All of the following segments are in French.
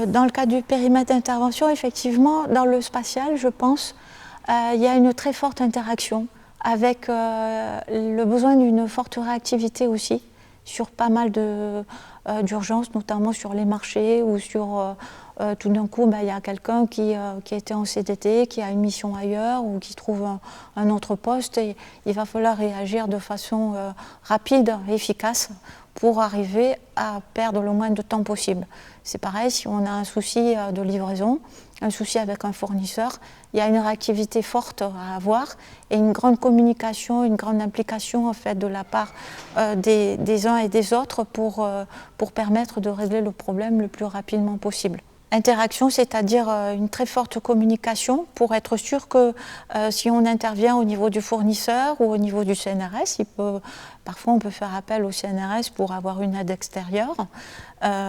Dans le cas du périmètre d'intervention, effectivement, dans le spatial, je pense, il y a une très forte interaction avec le besoin d'une forte réactivité aussi sur pas mal d'urgences, notamment sur les marchés ou sur tout d'un coup, il y a quelqu'un qui était en CDT, qui a une mission ailleurs ou qui trouve un autre poste et il va falloir réagir de façon rapide et efficace pour arriver à perdre le moins de temps possible. C'est pareil, si on a un souci de livraison, un souci avec un fournisseur, il y a une réactivité forte à avoir et une grande communication, une grande implication en fait de la part des uns et des autres pour permettre de régler le problème le plus rapidement possible. Interaction, c'est-à-dire une très forte communication pour être sûr que si on intervient au niveau du fournisseur ou au niveau du CNRS, parfois on peut faire appel au CNRS pour avoir une aide extérieure.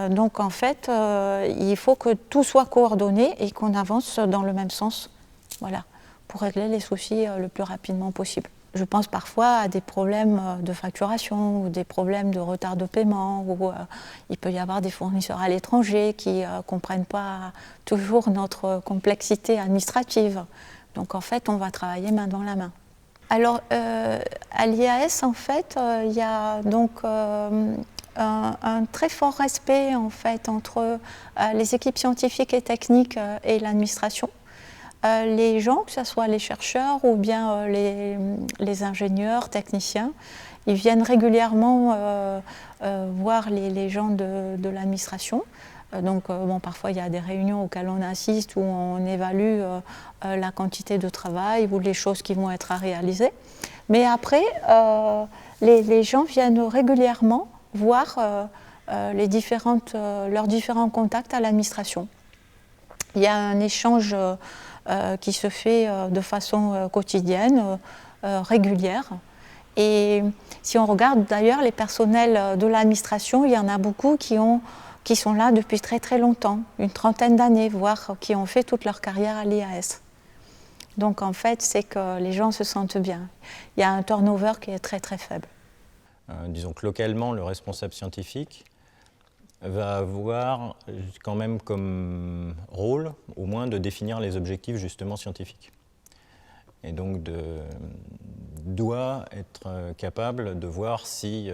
Donc en fait, il faut que tout soit coordonné et qu'on avance dans le même sens, voilà, pour régler les soucis le plus rapidement possible. Je pense parfois à des problèmes de facturation ou des problèmes de retard de paiement où il peut y avoir des fournisseurs à l'étranger qui ne comprennent pas toujours notre complexité administrative. Donc en fait, on va travailler main dans la main. Alors à l'IAS, en fait, il y a donc un très fort respect en fait entre les équipes scientifiques et techniques et l'administration. Les gens, que ce soit les chercheurs ou bien les ingénieurs, techniciens, ils viennent régulièrement voir les gens de l'administration. Donc parfois il y a des réunions auxquelles on assiste où on évalue la quantité de travail ou les choses qui vont être à réaliser. Mais après, les gens viennent régulièrement voir leurs différents contacts à l'administration. Il y a un échange qui se fait de façon quotidienne, régulière. Et si on regarde d'ailleurs les personnels de l'administration, il y en a beaucoup qui sont là depuis très très longtemps, une trentaine d'années, voire qui ont fait toute leur carrière à l'IAS. Donc en fait, c'est que les gens se sentent bien. Il y a un turnover qui est très très faible. Disons que localement, le responsable scientifique va avoir quand même comme rôle, au moins, de définir les objectifs justement scientifiques. Et donc doit être capable de voir si,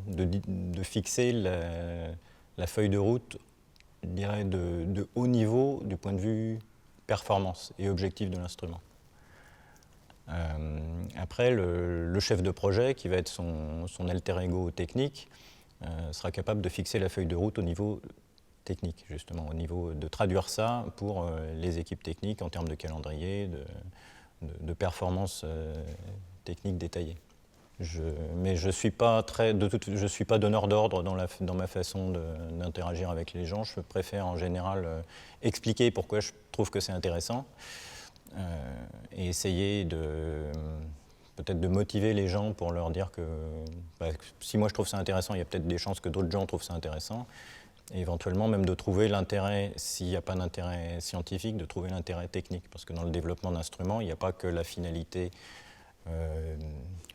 de fixer la feuille de route, je dirais, de haut niveau du point de vue performance et objectif de l'instrument. Après, le chef de projet, qui va être son alter ego technique, sera capable de fixer la feuille de route au niveau technique, justement, au niveau de traduire ça pour les équipes techniques en termes de calendrier, de performance technique détaillée. Mais je ne suis pas donneur d'ordre dans ma façon d'interagir avec les gens. Je préfère en général expliquer pourquoi je trouve que c'est intéressant et essayer peut-être de motiver les gens pour leur dire que si moi je trouve ça intéressant, il y a peut-être des chances que d'autres gens trouvent ça intéressant. Et éventuellement même de trouver l'intérêt, s'il n'y a pas d'intérêt scientifique, de trouver l'intérêt technique. Parce que dans le développement d'instruments, il n'y a pas que la finalité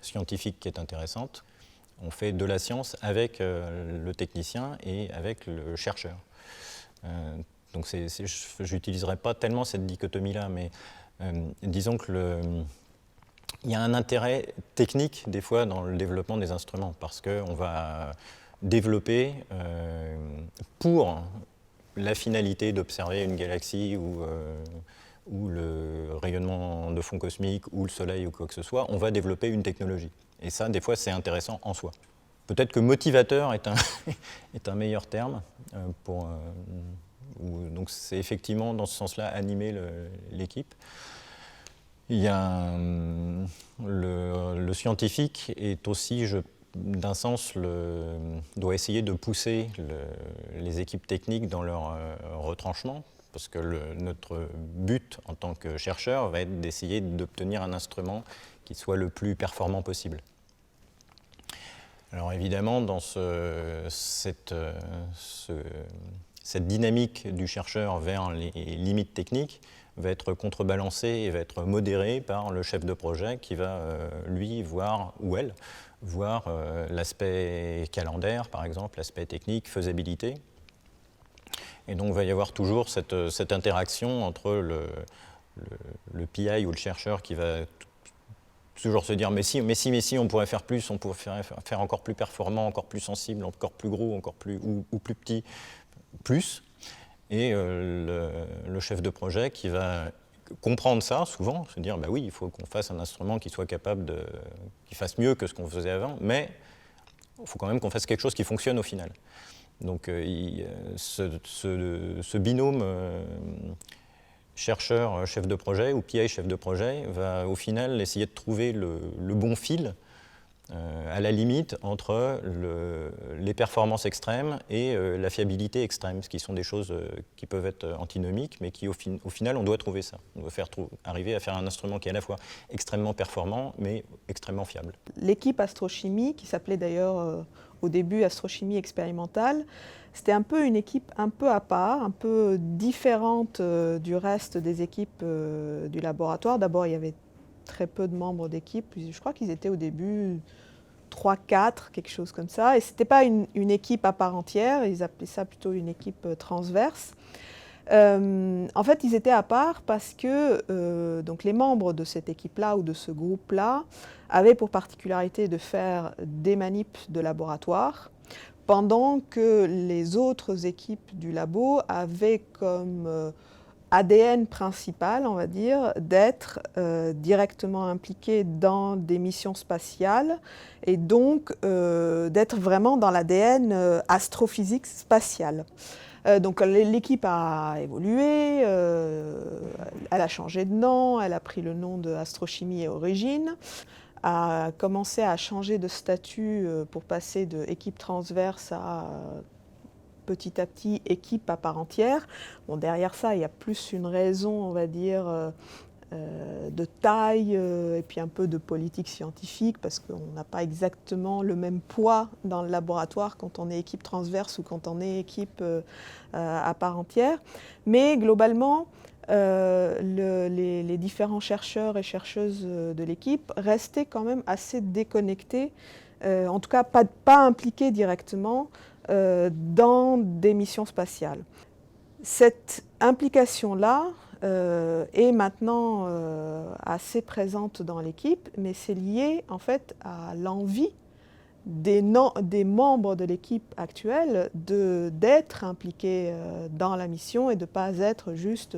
scientifique qui est intéressante. On fait de la science avec le technicien et avec le chercheur. Donc je n'utiliserai pas tellement cette dichotomie-là, mais disons que il y a un intérêt technique, des fois, dans le développement des instruments, parce qu'on va développer pour la finalité d'observer une galaxie ou le rayonnement de fond cosmique ou le Soleil ou quoi que ce soit, on va développer une technologie. Et ça, des fois, c'est intéressant en soi. Peut-être que motivateur est un meilleur terme donc c'est effectivement dans ce sens-là animer l'équipe. Il y a le scientifique est aussi, d'un sens, doit essayer de pousser les équipes techniques dans leur retranchement, parce que notre but en tant que chercheur va être d'essayer d'obtenir un instrument qui soit le plus performant possible. Alors évidemment, dans cette dynamique du chercheur vers les limites techniques va être contrebalancée et va être modérée par le chef de projet qui va, lui, voir, ou elle, voir l'aspect calendaire, par exemple, l'aspect technique, faisabilité. Et donc il va y avoir toujours cette interaction entre le PI ou le chercheur qui va toujours se dire mais si, on pourrait faire plus, on pourrait faire encore plus performant, encore plus sensible, encore plus gros, encore plus ou plus petit, plus. Et le chef de projet qui va comprendre ça souvent, se dire bah oui, il faut qu'on fasse un instrument qui soit capable qui fasse mieux que ce qu'on faisait avant, mais il faut quand même qu'on fasse quelque chose qui fonctionne au final. Donc ce binôme chercheur, chef de projet ou PI, chef de projet, va au final essayer de trouver le bon fil à la limite entre les performances extrêmes et la fiabilité extrême, ce qui sont des choses qui peuvent être antinomiques, mais qui au final on doit trouver ça. On doit arriver à faire un instrument qui est à la fois extrêmement performant, mais extrêmement fiable. L'équipe astrochimie, qui s'appelait d'ailleurs au début astrochimie expérimentale, c'était un peu une équipe un peu à part, un peu différente du reste des équipes du laboratoire. D'abord, il y avait très peu de membres d'équipe. Je crois qu'ils étaient au début 3-4, quelque chose comme ça. Et ce n'était pas une équipe à part entière, ils appelaient ça plutôt une équipe transverse. En fait, ils étaient à part parce que donc les membres de cette équipe-là ou de ce groupe-là avaient pour particularité de faire des manips de laboratoire, pendant que les autres équipes du labo avaient comme ADN principal, on va dire, d'être directement impliquées dans des missions spatiales et donc d'être vraiment dans l'ADN astrophysique spatiale. Donc l'équipe a évolué, elle a changé de nom, elle a pris le nom de Astrochimie et Origine, a commencé à changer de statut pour passer de équipe transverse à petit à petit équipe à part entière. Bon, derrière ça, il y a plus une raison, on va dire, de taille et puis un peu de politique scientifique, parce qu'on n'a pas exactement le même poids dans le laboratoire quand on est équipe transverse ou quand on est équipe à part entière. Mais globalement, les différents chercheurs et chercheuses de l'équipe restaient quand même assez déconnectés, en tout cas pas impliqués directement dans des missions spatiales. Cette implication-là est maintenant assez présente dans l'équipe, mais c'est lié en fait à l'envie des membres de l'équipe actuelle d'être impliqués dans la mission et de ne pas être juste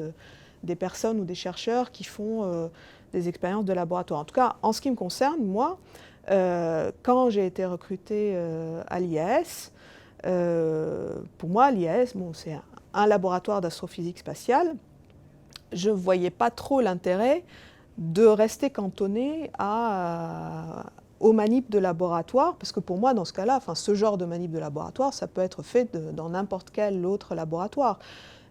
des personnes ou des chercheurs qui font des expériences de laboratoire. En tout cas, en ce qui me concerne, moi, quand j'ai été recrutée à l'IAS, pour moi, l'IAS, bon, c'est un laboratoire d'astrophysique spatiale. Je ne voyais pas trop l'intérêt de rester cantonné aux manips de laboratoire, parce que pour moi, dans ce cas-là, enfin, ce genre de manip de laboratoire, ça peut être fait dans n'importe quel autre laboratoire.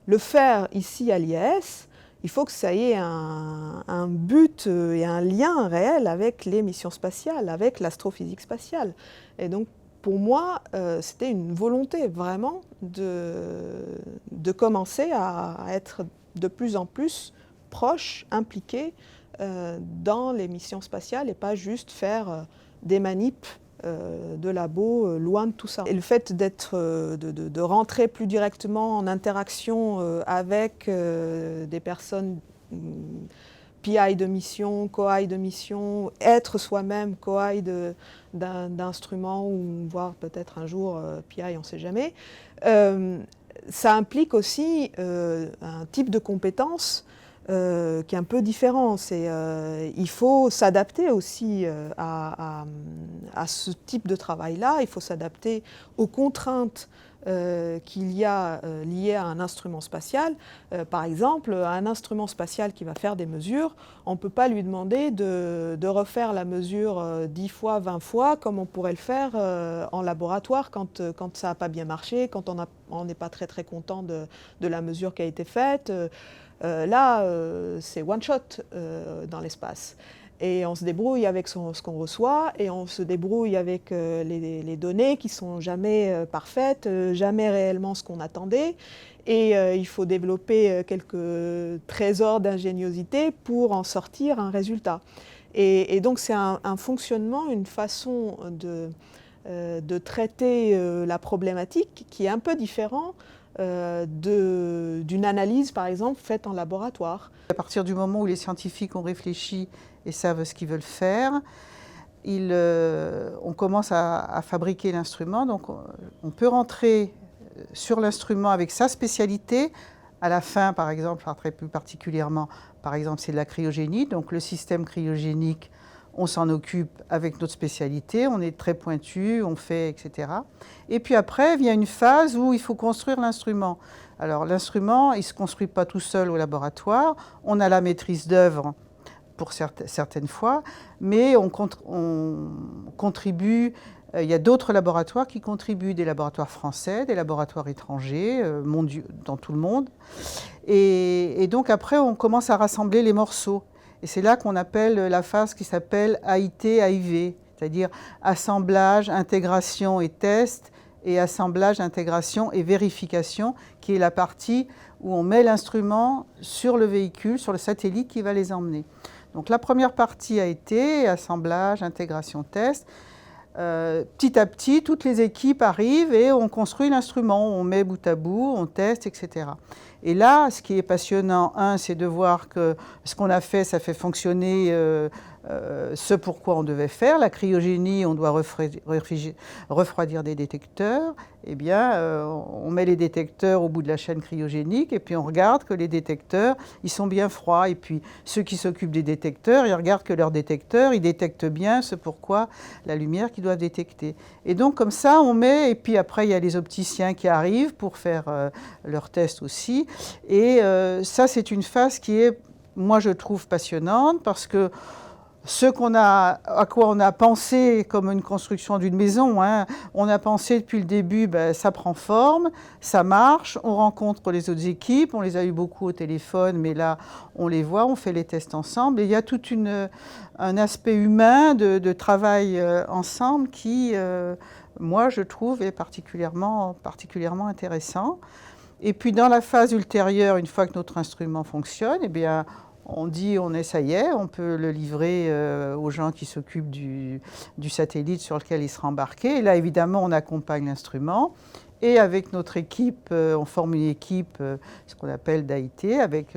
Le faire ici à l'IAS, il faut que ça ait un but et un lien réel avec les missions spatiales, avec l'astrophysique spatiale. Et donc, pour moi, c'était une volonté vraiment de commencer à être de plus en plus proche, impliqué dans les missions spatiales et pas juste faire des manips de labo loin de tout ça. Et le fait de rentrer plus directement en interaction avec des personnes PI de mission, COI de mission, être soi-même COI d'instruments ou voire peut-être un jour PI, on ne sait jamais, ça implique aussi un type de compétence qui est un peu différent. Il faut s'adapter aussi à ce type de travail-là, il faut s'adapter aux contraintes qu'il y a liées à un instrument spatial. Par exemple, un instrument spatial qui va faire des mesures, on ne peut pas lui demander de refaire la mesure 10 fois, 20 fois, comme on pourrait le faire en laboratoire quand ça n'a pas bien marché, quand on n'est pas très très content de la mesure qui a été faite. Là, c'est one shot dans l'espace. Et on se débrouille avec ce qu'on reçoit et on se débrouille avec les données qui ne sont jamais parfaites, jamais réellement ce qu'on attendait. Et il faut développer quelques trésors d'ingéniosité pour en sortir un résultat. Et donc c'est un fonctionnement, une façon de traiter la problématique qui est un peu différent d'une analyse, par exemple, faite en laboratoire. À partir du moment où les scientifiques ont réfléchi et savent ce qu'ils veulent faire, on commence à fabriquer l'instrument. Donc on peut rentrer sur l'instrument avec sa spécialité. À la fin, par exemple, très plus particulièrement, par exemple, c'est de la cryogénie. Donc le système cryogénique, on s'en occupe avec notre spécialité, on est très pointu, on fait, etc. Et puis après, il y a une phase où il faut construire l'instrument. Alors l'instrument, il ne se construit pas tout seul au laboratoire, on a la maîtrise d'œuvre pour certaines fois, mais on contribue, il y a d'autres laboratoires qui contribuent, des laboratoires français, des laboratoires étrangers, dans tout le monde. Et donc après, on commence à rassembler les morceaux. Et c'est là qu'on appelle la phase qui s'appelle AIT-AIV, c'est-à-dire assemblage, intégration et test, et assemblage, intégration et vérification, qui est la partie où on met l'instrument sur le véhicule, sur le satellite qui va les emmener. Donc la première partie a été assemblage, intégration, test. Petit à petit, toutes les équipes arrivent et on construit l'instrument, on met bout à bout, on teste, etc. Et là, ce qui est passionnant, c'est de voir que ce qu'on a fait, ça fait fonctionner ce pourquoi on devait faire. La cryogénie, on doit refroidir des détecteurs. Eh bien, on met les détecteurs au bout de la chaîne cryogénique et puis on regarde que les détecteurs, ils sont bien froids. Et puis, ceux qui s'occupent des détecteurs, ils regardent que leurs détecteurs, ils détectent bien ce pourquoi la lumière qu'ils doivent détecter. Et donc, comme ça, on met, et puis après, il y a les opticiens qui arrivent pour faire leurs tests aussi. Et ça, c'est une phase qui est, moi, je trouve passionnante parce que à quoi on a pensé comme une construction d'une maison, on a pensé depuis le début, ça prend forme, ça marche, on rencontre les autres équipes, on les a eu beaucoup au téléphone, mais là, on les voit, on fait les tests ensemble. Et il y a tout un aspect humain de travail ensemble qui, moi, je trouve, est particulièrement intéressant. Et puis, dans la phase ultérieure, une fois que notre instrument fonctionne, eh bien, ça y est, on peut le livrer aux gens qui s'occupent du satellite sur lequel il sera embarqué. Et là, évidemment, on accompagne l'instrument. Et avec notre équipe, on forme une équipe, ce qu'on appelle d'AIT, avec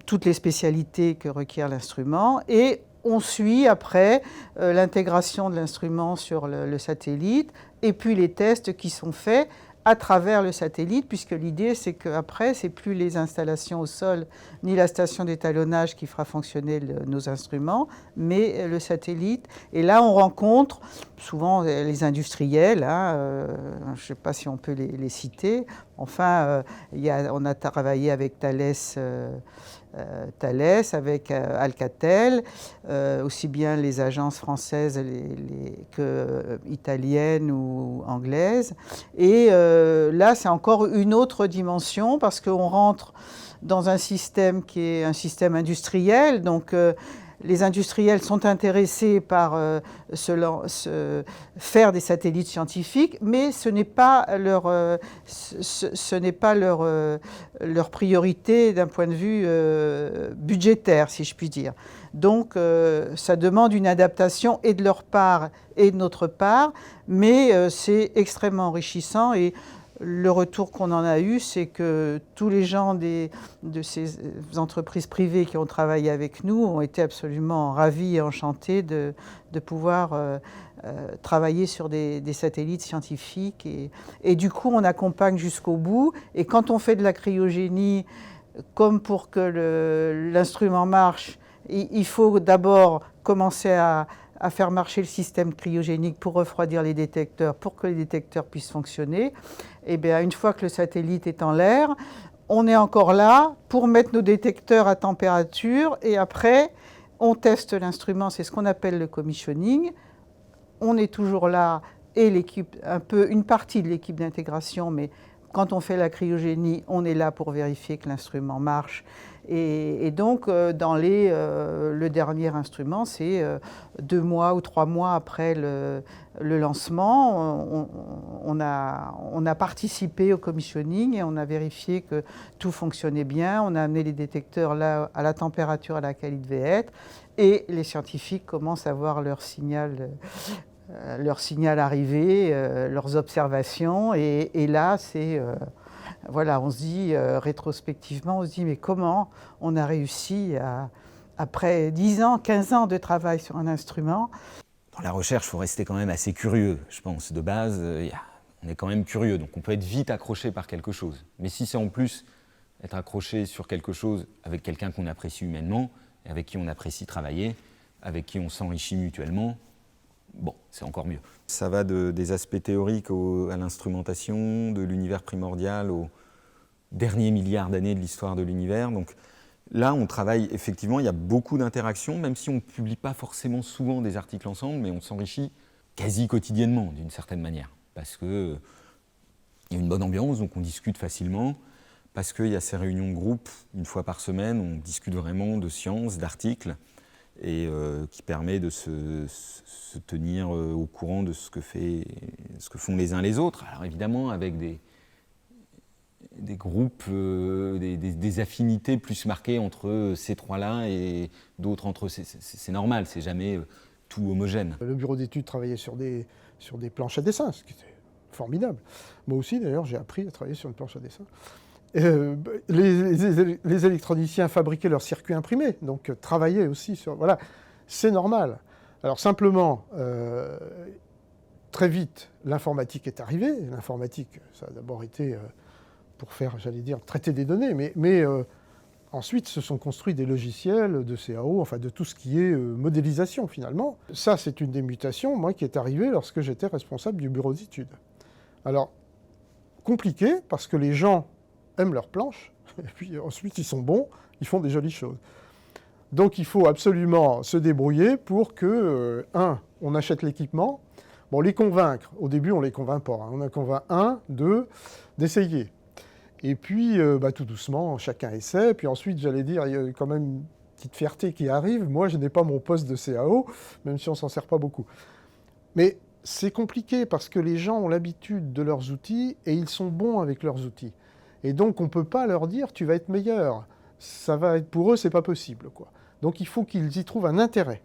toutes les spécialités que requiert l'instrument. Et on suit après l'intégration de l'instrument sur le satellite et puis les tests qui sont faits à travers le satellite, puisque l'idée, c'est qu'après, ce n'est plus les installations au sol, ni la station d'étalonnage qui fera fonctionner nos instruments, mais le satellite. Et là, on rencontre souvent les industriels, je ne sais pas si on peut les citer. Enfin, on a travaillé avec Thales, avec Alcatel, aussi bien les agences françaises que italiennes ou anglaises. Et là, c'est encore une autre dimension parce qu'on rentre dans un système qui est un système industriel. Donc, les industriels sont intéressés par faire des satellites scientifiques, mais ce n'est pas leur priorité d'un point de vue budgétaire, si je puis dire. Donc, ça demande une adaptation et de leur part et de notre part, mais c'est extrêmement enrichissant. Et le retour qu'on en a eu, c'est que tous les gens de ces entreprises privées qui ont travaillé avec nous ont été absolument ravis et enchantés de pouvoir travailler sur des satellites scientifiques. Et du coup, on accompagne jusqu'au bout. Et quand on fait de la cryogénie, comme pour que l'instrument marche, il faut d'abord commencer à faire marcher le système cryogénique pour refroidir les détecteurs, pour que les détecteurs puissent fonctionner. Et bien, une fois que le satellite est en l'air, on est encore là pour mettre nos détecteurs à température et après, on teste l'instrument. C'est ce qu'on appelle le commissioning. On est toujours là et l'équipe, une partie de l'équipe d'intégration, mais quand on fait la cryogénie, on est là pour vérifier que l'instrument marche. Et donc, le dernier instrument, c'est 2 mois ou 3 mois après le lancement. On a participé au commissioning et on a vérifié que tout fonctionnait bien. On a amené les détecteurs là à la température à laquelle ils devaient être. Et les scientifiques commencent à voir leur signal arriver, leurs observations. Et là, c'est Voilà, on se dit, rétrospectivement, on se dit, mais comment on a réussi, après 10 ans, 15 ans de travail sur un instrument. Dans la recherche, il faut rester quand même assez curieux, je pense. De base, on est quand même curieux, donc on peut être vite accroché par quelque chose. Mais si c'est en plus être accroché sur quelque chose avec quelqu'un qu'on apprécie humainement, et avec qui on apprécie travailler, avec qui on s'enrichit mutuellement, bon, c'est encore mieux. Ça va des aspects théoriques à l'instrumentation, de l'univers primordial aux derniers milliards d'années de l'histoire de l'univers. Donc là, on travaille, effectivement, il y a beaucoup d'interactions, même si on ne publie pas forcément souvent des articles ensemble, mais on s'enrichit quasi quotidiennement, d'une certaine manière. Parce qu'il y a une bonne ambiance, donc on discute facilement. Parce qu'il y a ces réunions de groupe, une fois par semaine, on discute vraiment de sciences, d'articles, et qui permet de se tenir au courant de ce que font les uns les autres. Alors évidemment, avec des groupes, des affinités plus marquées entre ces trois-là et d'autres entre eux. C'est normal, c'est jamais tout homogène. Le bureau d'études travaillait sur des planches à dessin, ce qui était formidable. Moi aussi, d'ailleurs, j'ai appris à travailler sur une planche à dessin. Les électroniciens fabriquaient leurs circuits imprimés, donc travaillaient aussi sur... Voilà, c'est normal. Alors simplement, très vite, l'informatique est arrivée. L'informatique, ça a d'abord été pour faire, j'allais dire, traiter des données, mais ensuite se sont construits des logiciels de CAO, enfin de tout ce qui est modélisation finalement. Ça, c'est une des mutations, moi, qui est arrivée lorsque j'étais responsable du bureau d'études. Alors, compliqué, parce que les gens aiment leurs planches, et puis ensuite ils sont bons, ils font des jolies choses. Donc il faut absolument se débrouiller pour que, on achète l'équipement, bon, les convaincre, au début on ne les convainc pas, on en convainc d'essayer. Et puis tout doucement, chacun essaie, puis ensuite j'allais dire, il y a quand même une petite fierté qui arrive, moi je n'ai pas mon poste de CAO, même si on ne s'en sert pas beaucoup. Mais c'est compliqué parce que les gens ont l'habitude de leurs outils et ils sont bons avec leurs outils. Et donc, on ne peut pas leur dire « tu vas être meilleur ». Ça va être, pour eux, ce n'est pas possible, quoi. Donc, il faut qu'ils y trouvent un intérêt.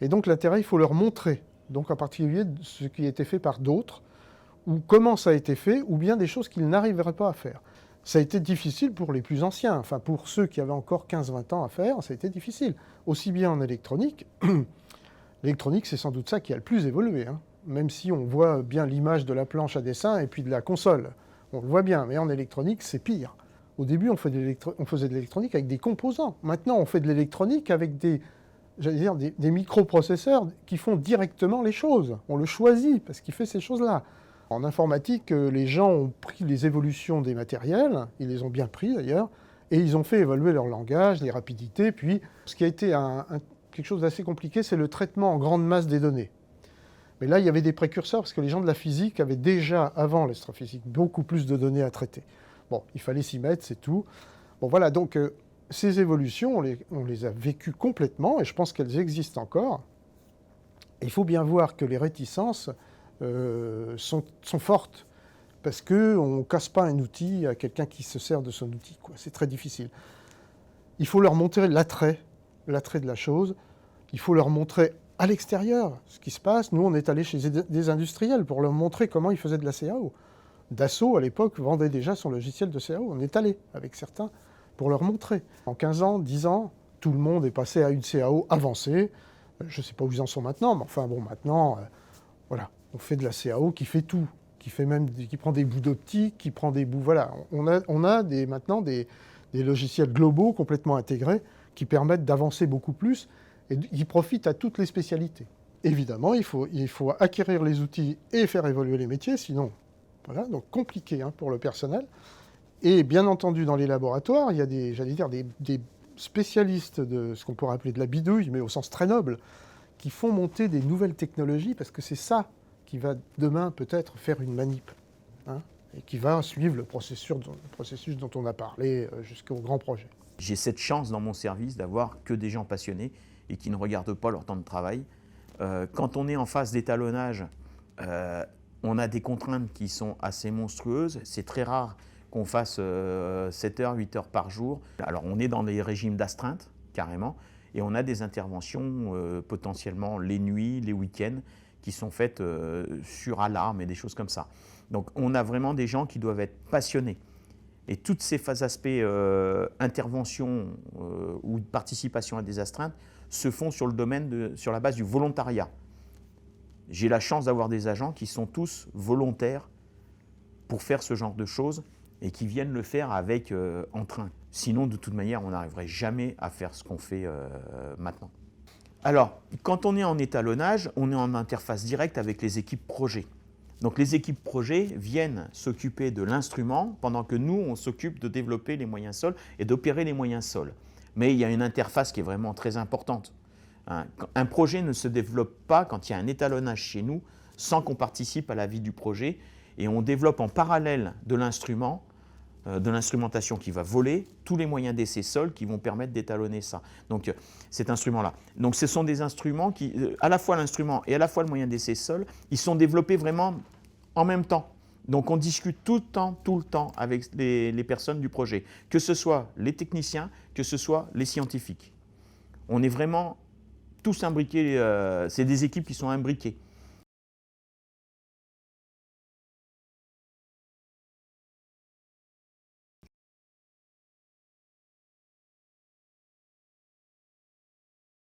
Et donc, l'intérêt, il faut leur montrer. Donc, en particulier, ce qui a été fait par d'autres, ou comment ça a été fait, ou bien des choses qu'ils n'arriveraient pas à faire. Ça a été difficile pour les plus anciens. Enfin, pour ceux qui avaient encore 15-20 ans à faire, ça a été difficile. Aussi bien en électronique. L'électronique, c'est sans doute ça qui a le plus évolué, hein. Même si on voit bien l'image de la planche à dessin et puis de la console. On le voit bien, mais en électronique, c'est pire. Au début, on faisait de l'électronique avec des composants. Maintenant, on fait de l'électronique avec des microprocesseurs qui font directement les choses. On le choisit parce qu'il fait ces choses-là. En informatique, les gens ont pris les évolutions des matériels, ils les ont bien pris d'ailleurs, et ils ont fait évoluer leur langage, les rapidités. Puis, ce qui a été quelque chose d'assez compliqué, c'est le traitement en grande masse des données. Mais là, il y avait des précurseurs, parce que les gens de la physique avaient déjà, avant l'astrophysique, beaucoup plus de données à traiter. Bon, il fallait s'y mettre, c'est tout. Bon, voilà, donc ces évolutions, on les a vécues complètement, et je pense qu'elles existent encore. Et il faut bien voir que les réticences sont fortes, parce qu'on ne casse pas un outil à quelqu'un qui se sert de son outil, quoi. C'est très difficile. Il faut leur montrer l'attrait de la chose. Il faut leur montrer à l'extérieur ce qui se passe. Nous, on est allé chez des industriels pour leur montrer comment ils faisaient de la CAO. Dassault, à l'époque, vendait déjà son logiciel de CAO. On est allé avec certains pour leur montrer. En 15 ans, 10 ans, tout le monde est passé à une CAO avancée. Je ne sais pas où ils en sont maintenant, mais enfin bon, maintenant, voilà, on fait de la CAO qui fait tout, qui prend des bouts d'optique, qui prend des bouts... Voilà, on a maintenant des logiciels globaux complètement intégrés qui permettent d'avancer beaucoup plus et qui profitent à toutes les spécialités. Évidemment, il faut acquérir les outils et faire évoluer les métiers, sinon, voilà, donc compliqué pour le personnel. Et bien entendu, dans les laboratoires, il y a des spécialistes de ce qu'on pourrait appeler de la bidouille, mais au sens très noble, qui font monter des nouvelles technologies, parce que c'est ça qui va demain peut-être faire une manip, et qui va suivre le processus dont on a parlé jusqu'au grand projet. J'ai cette chance dans mon service d'avoir que des gens passionnés et qui ne regardent pas leur temps de travail. Quand on est en phase d'étalonnage, on a des contraintes qui sont assez monstrueuses. C'est très rare qu'on fasse 7 heures, 8 heures par jour. Alors on est dans des régimes d'astreinte, carrément, et on a des interventions potentiellement les nuits, les week-ends, qui sont faites sur alarme et des choses comme ça. Donc on a vraiment des gens qui doivent être passionnés. Et tous ces aspects intervention ou de participation à des astreintes se font sur la base du volontariat. J'ai la chance d'avoir des agents qui sont tous volontaires pour faire ce genre de choses et qui viennent le faire avec entrain. Sinon, de toute manière, on n'arriverait jamais à faire ce qu'on fait maintenant. Alors, quand on est en étalonnage, on est en interface directe avec les équipes projets. Donc les équipes projets viennent s'occuper de l'instrument pendant que nous, on s'occupe de développer les moyens sols et d'opérer les moyens sols. Mais il y a une interface qui est vraiment très importante. Un projet ne se développe pas quand il y a un étalonnage chez nous sans qu'on participe à la vie du projet. Et on développe en parallèle de l'instrument, de l'instrumentation qui va voler, tous les moyens d'essai sol qui vont permettre d'étalonner ça. Donc cet instrument-là. Donc ce sont des instruments qui, à la fois l'instrument et à la fois le moyen d'essai sol, ils sont développés vraiment en même temps. Donc on discute tout le temps avec les personnes du projet, que ce soit les techniciens, que ce soit les scientifiques. On est vraiment tous imbriqués, c'est des équipes qui sont imbriquées.